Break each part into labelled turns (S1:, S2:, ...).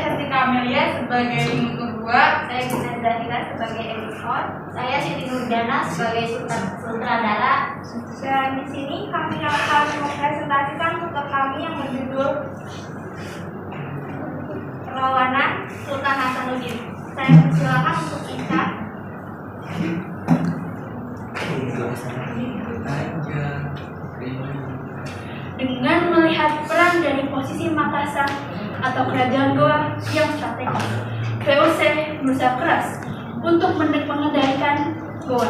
S1: Hesti Kamelia sebagai penutur 2.
S2: Saya Gina Zahira sebagai editor. Saya Siti Nurjana sebagai sutradara.
S3: Dan di sini kami akan mempresentasikan foto kami yang berjudul Perlawanan Sultan Hasanuddin. Saya persilakan untuk Inka.
S4: Dengan melihat peran dari posisi Makassar atau kerajaan Goa yang strategis, VOC berusaha keras untuk mengendalikan Goa.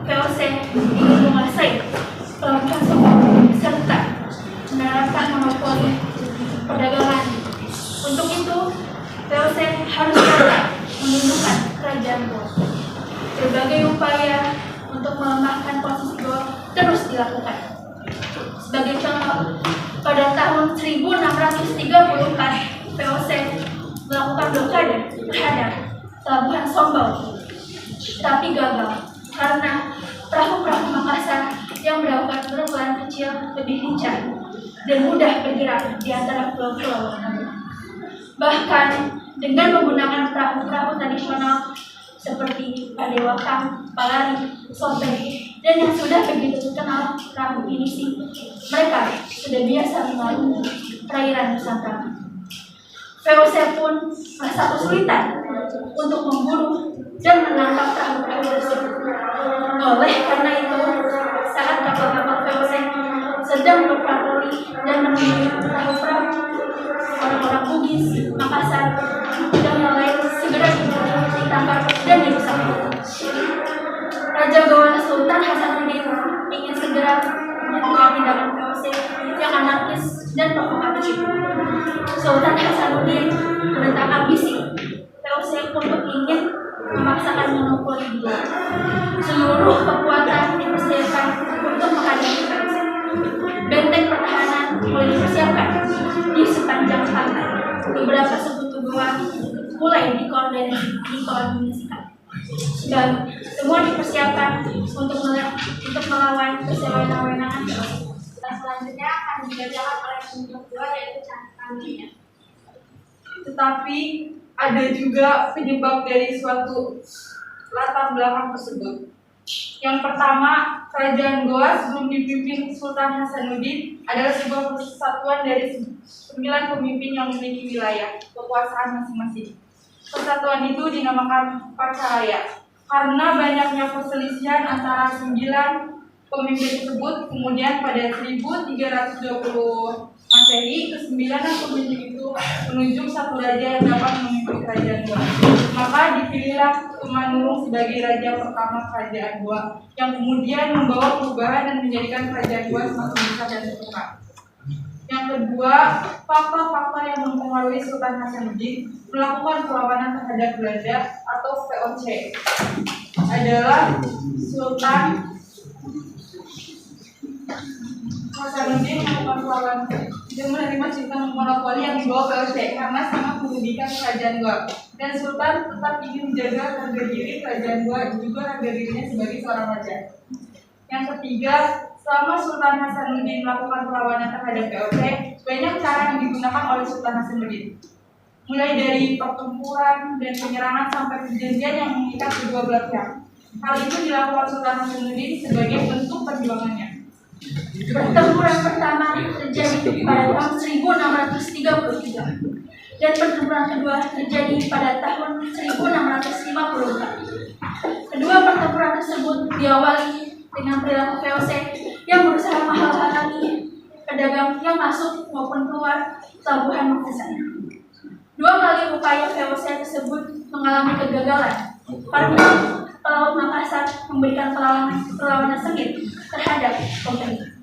S4: VOC ingin menguasai pelabuhan Songkok serta menerapkan monopoli perdagangan. Untuk itu, VOC harus dapat menundukkan kerajaan Goa. Berbagai upaya untuk melemahkan posisi Goa terus dilakukan. Sebagai contoh, pada tahun 1634, VOC melakukan blokade terhadap pelabuhan Sombau, tapi gagal karena perahu-perahu Makassar yang melakukan penerbangan kecil lebih lincah dan mudah bergerak di antara pulau-pulau. Bahkan dengan menggunakan perahu-perahu tradisional seperti Padewakang, Palari, Sope, dan yang sudah begitu terkenal perahu pinisi, mereka sudah biasa melalui perairan Nusantara. VOC pun merasa kesulitan untuk memburu dan menangkap perahu-perahu tersebut. Oleh karena itu, saat kapal-kapal VOC sedang berpatroli dan menemui perahu-perahu orang-orang Bugis, Makassar, dan yang lain segera ditangkap dan dirusak. Raja Goa Sultan Hasanuddin ingin segera menghentikan tindakan VOC yang anarkis dan provokatif. Sultan Hasanuddin menentang ambisi VOC untuk ingin memaksakan monopoli dia. Seluruh kekuatan dipersiapkan untuk menghadapi VOC. Benteng pertahanan mulai dipersiapkan di sepanjang pantai. Beberapa sekutu Goa mulai dikoordinasikan. Dan semua dipersiapkan untuk melawan persewenang-wenangan.
S3: Selanjutnya akan dibacakan oleh penutur 2 yaitu Cantiknya.
S1: Tetapi ada juga penyebab dari suatu latar belakang tersebut. Yang pertama, kerajaan Goa sebelum dipimpin Sultan Hasanuddin adalah sebuah persatuan dari 9 pemimpin yang memiliki wilayah kekuasaan masing-masing. Persatuan itu dinamakan Pacaraya. Karena banyaknya perselisihan antara 9 pemimpin tersebut, kemudian pada 1320 Masehi, kesembilanan pemimpin itu menunjuk satu raja yang dapat memimpin kerajaan Goa. Maka dipilihlah Tumanurung sebagai raja pertama kerajaan Goa, yang kemudian membawa perubahan dan menjadikan kerajaan Goa semakin besar dan terkenal. Yang kedua, faktor-faktor yang mempengaruhi Sultan Hasanuddin melakukan perlawanan terhadap Belanda atau VOC adalah Sultan Hasanuddin melakukan perlawanan dan menerima sistem monopoli yang dibawa VOC karena sangat merugikan kerajaan Goa. Dan Sultan tetap ingin menjaga harga diri kerajaan Goa dan juga harga dirinya sebagai seorang raja. Yang ketiga, selama Sultan Hasanuddin melakukan perlawanan terhadap VOC, banyak cara yang digunakan oleh Sultan Hasanuddin. Mulai dari pertempuran dan penyerangan sampai perjanjian yang mengikat kedua belah pihak. Hal itu dilakukan Sultan Hasanuddin sebagai bentuk perjuangannya.
S4: Pertempuran pertama terjadi pada tahun 1633 dan pertempuran kedua terjadi pada tahun 1654. Kedua pertempuran tersebut diawali dengan perilaku VOC yang berusaha menghalangi pedagang yang masuk maupun keluar pelabuhan Makassar. 2 kali upaya VOC tersebut mengalami kegagalan karena pelaut Makassar memberikan perlawanan sengit terhadap pemerintah.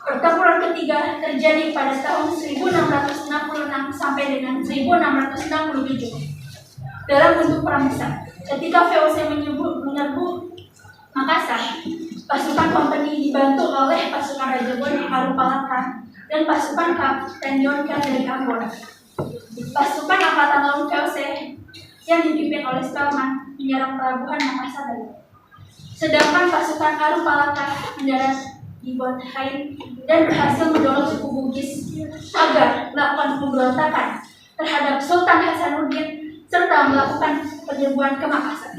S4: Pertempuran ketiga terjadi pada tahun 1666 sampai dengan 1667 dalam bentuk perang besar. Ketika VOC menyerbu Makassar, pasukan kompeni dibantu oleh pasukan Raja Goa Harupalaka dan pasukan Kapten Yonka dari Ambon. Pasukan Angkatan Laut VOC yang dipimpin oleh Spelman menyerang pelabuhan Makassar. Sedangkan pasukan Harupalaka mendarat di Bonhain dan berhasil mendorong suku Bugis agar melakukan pemberontakan terhadap Sultan Hasanuddin serta melakukan penyerbuan ke Makassar.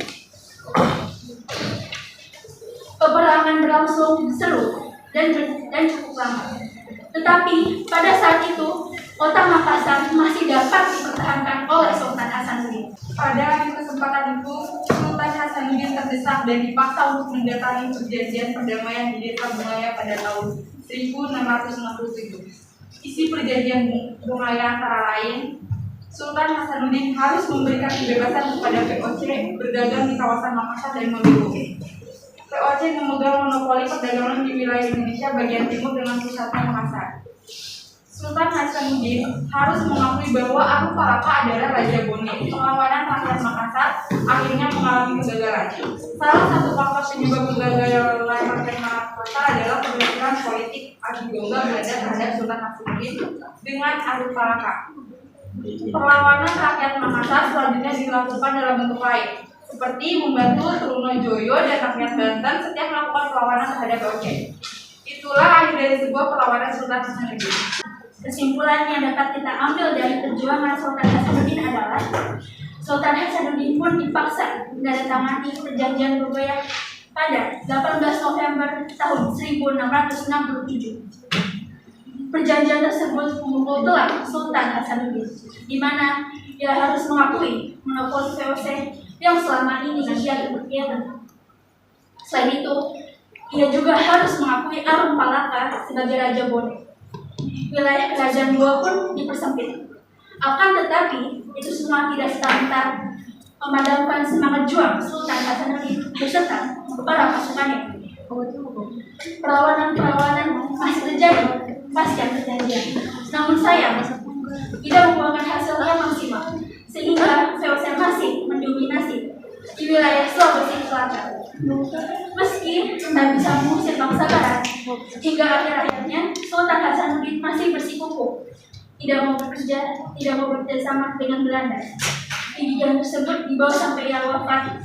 S4: Peperangan berlangsung seru dan cukup lama. Tetapi pada saat itu kota Makassar masih dapat dipertahankan oleh Sultan Hasanuddin.
S1: Pada kesempatan itu, Sultan Hasanuddin terdesak dan dipaksa untuk mendatangi perjanjian perdamaian di Desa Bungaya pada tahun 1667. Isi perjanjian Bungaya antara lain, Sultan Hasanuddin harus memberikan kebebasan kepada VOC berdagang di kawasan Makassar dan Maluku. VOC memegang monopoli perdagangan di wilayah Indonesia bagian timur dengan pusatnya Makassar. Sultan Hasanuddin harus mengakui bahwa Abu Faraka adalah Raja Bone. Perlawanan rakyat Makassar akhirnya mengalami kegagalan. Salah satu faktor penyebab kegagalan rakyat Makassar adalah pemikiran politik adu domba Belanda terhadap Sultan Hasanuddin dengan Abu Faraka. Perlawanan rakyat Makassar selanjutnya dilakukan dalam bentuk lain, seperti membantu Trunojoyo dan rakyat Banten setiap melakukan perlawanan terhadap VOC. Itulah akhir dari sebuah perlawanan Sultan Hasanuddin.
S4: Kesimpulan yang dapat kita ambil dari perjuangan Sultan Hasanuddin adalah Sultan Hasanuddin pun dipaksa menandatangani perjanjian Bungaya pada 18 November tahun 1667. Perjanjian tersebut memukul telak Sultan Hasanuddin, di mana ia harus mengakui monopoli VOC yang selama ini ia berkhianat. Selain itu, ia juga harus mengakui Arum Palaka sebagai Raja Bone. Wilayah kerajaan Goa pun dipersempit. Akan tetapi, itu semua tidak serta-merta memadamkan semangat juang Sultan Hasanuddin beserta para pasukannya. Perlawanan-perlawanan masih terjadi pasca perjanjian. Namun sayang, tidak membuahkan hasil yang maksimal, sehingga VOC masih mendominasi di wilayah Sulawesi Selatan. Meski tak bisa mengusir bangsa Barat, hingga akhir-akhirnya Sultan Hasanuddin masih bersikukuh, tidak mau bekerja, tidak mau bekerjasama dengan Belanda. Didikan tersebut dibawa sampai ia wafat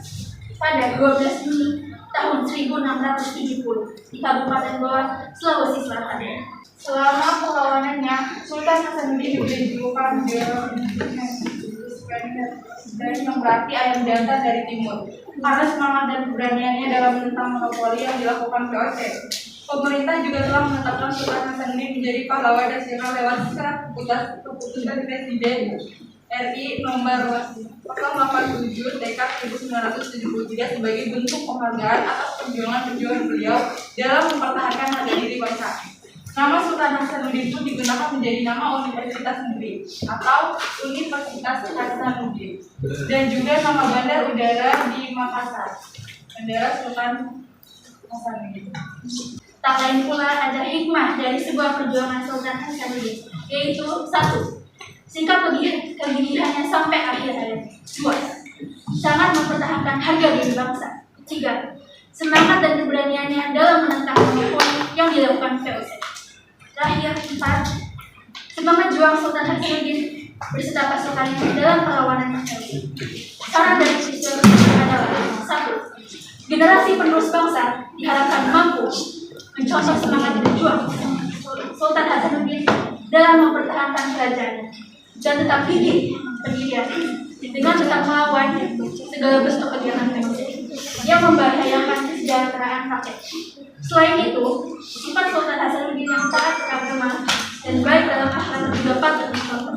S4: pada 12 Juni tahun 1670 di Kabupaten Goa, Sulawesi Selatan.
S1: Selama perlawanannya, Sultan Hasanuddin diberi julukan dan yang berarti ayam jantan dari timur, karena semangat dan keberaniannya dalam menentang monopoli yang dilakukan VOC. Pemerintah juga telah menetapkan Sultan Hasanuddin menjadi pahlawan nasional lewat surat keputusan Presiden RI nomor 087 Dekad 1973 sebagai bentuk penghargaan atas perjuangan beliau dalam mempertahankan harga diri bangsa. Nama Sultan Hasanuddin pun digunakan menjadi nama Universitas Negeri atau Universitas Hasanuddin, dan juga nama bandar udara di Makassar, Bandara Sultan Hasanuddin.
S4: Tak lain pula ada hikmah dari sebuah perjuangan Sultan Hasanuddin, yaitu 1. Sikap kegigihannya sampai akhir hayat. 2. Sangat mempertahankan harga diri bangsa. 3. Semangat dan keberaniannya dalam menentang monopoli yang dilakukan VOC. Terakhir, 4. Semangat juang Sultan Hasanuddin beserta pasukannya dalam perlawanan VOC. Saran dari peristiwa adalah 1. Generasi penerus bangsa diharapkan mampu mencontoh semangat berjuang Sultan Hasanuddin dalam mempertahankan kerajaannya dan tetap gigih pendirian dengan tetap melawan segala bentuk kegiatan VOC yang membahayakan kesejahteraan rakyat. Selain itu, sifat Sultan Hasanuddin yang taat beragama dan baik dalam akhlak juga patut dicontoh.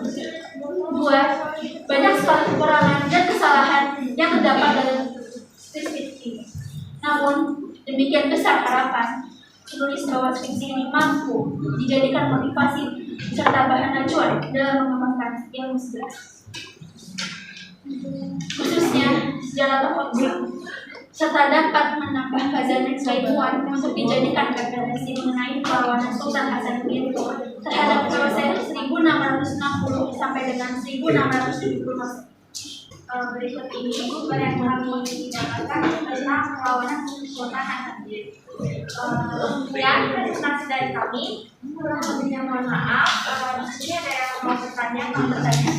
S4: 2. Banyak sekali kekurangan dan kesalahan yang terdapat dalam skripsi ini. Namun, demikian besar harapan penulis bahwa skripsi ini mampu dijadikan motivasi serta bahan acuan dalam mengembangkan ilmu sejarah, khususnya sejarah tokoh serta dapat menambah khazanah keilmuan untuk dijadikan referensi mengenai perlawanan Sultan Hasanuddin terhadap VOC 1660 sampai dengan 1670.
S3: Berikut ini yang kami dapatkan tentang perlawanan Sultan Hasanuddin. Sekian presentasi dari kami. Sebelumnya mohon maaf. Di sini ada yang mau bertanya, ingin bertanya.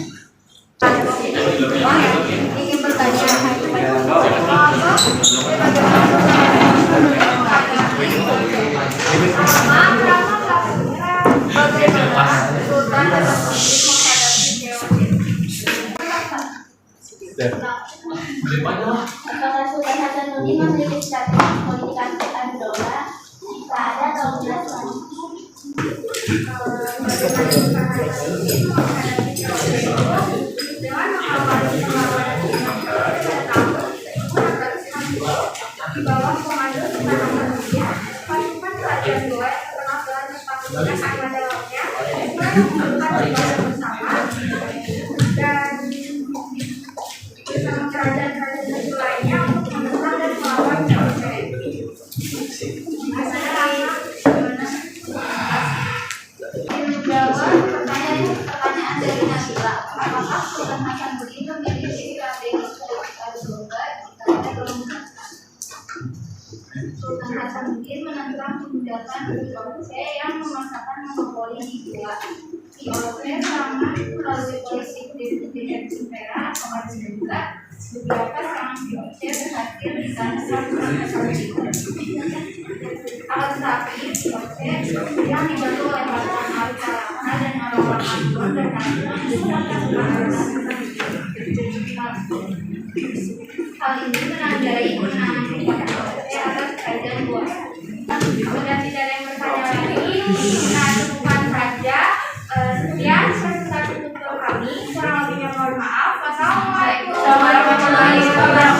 S3: Bagaimana Sultan Hasanuddin menghadapi VOC? Apakah Sultan Hasanuddin memiliki strategi politik adu domba? Jika ada, tolong jelaskan.
S4: Dengan mengawali perlawanan di bawah komando Sultan Hasanuddin, pasukan kerajaan Goa yang terkenal dengan kepatuhan armada lautnya melakukan ibadah bersama dan bersama kerajaan-kerajaan lainnya untuk menentang dan melawan Persia.
S3: Pertanyaan dari Nabila, apakah Sultan Hasanuddin memiliki strategi politik adu domba? Jika ada, tolong jelaskan. Sultan Hasanuddin menentang kebijakan VOC yang memaksakan monopoli di Goa. VOC sangat melalui politik distribusi perak, dan juga beberapa serangan VOC berhasil di sana Sultan Hasanuddin. Akan tetapi VOC yang dibantu oleh pasukan Arif Salama dan orang-orang Ambon berhasil hal ini menandai kemenangan VOC atas kerajaan Goa.
S4: Sudah tidak ada yang bertanya lagi, nah cukupkan saja. Sekian presentasi tutorial kami. Kurang lebihnya mohon maaf. Wassalamualaikum warahmatullahi wabarakatuh.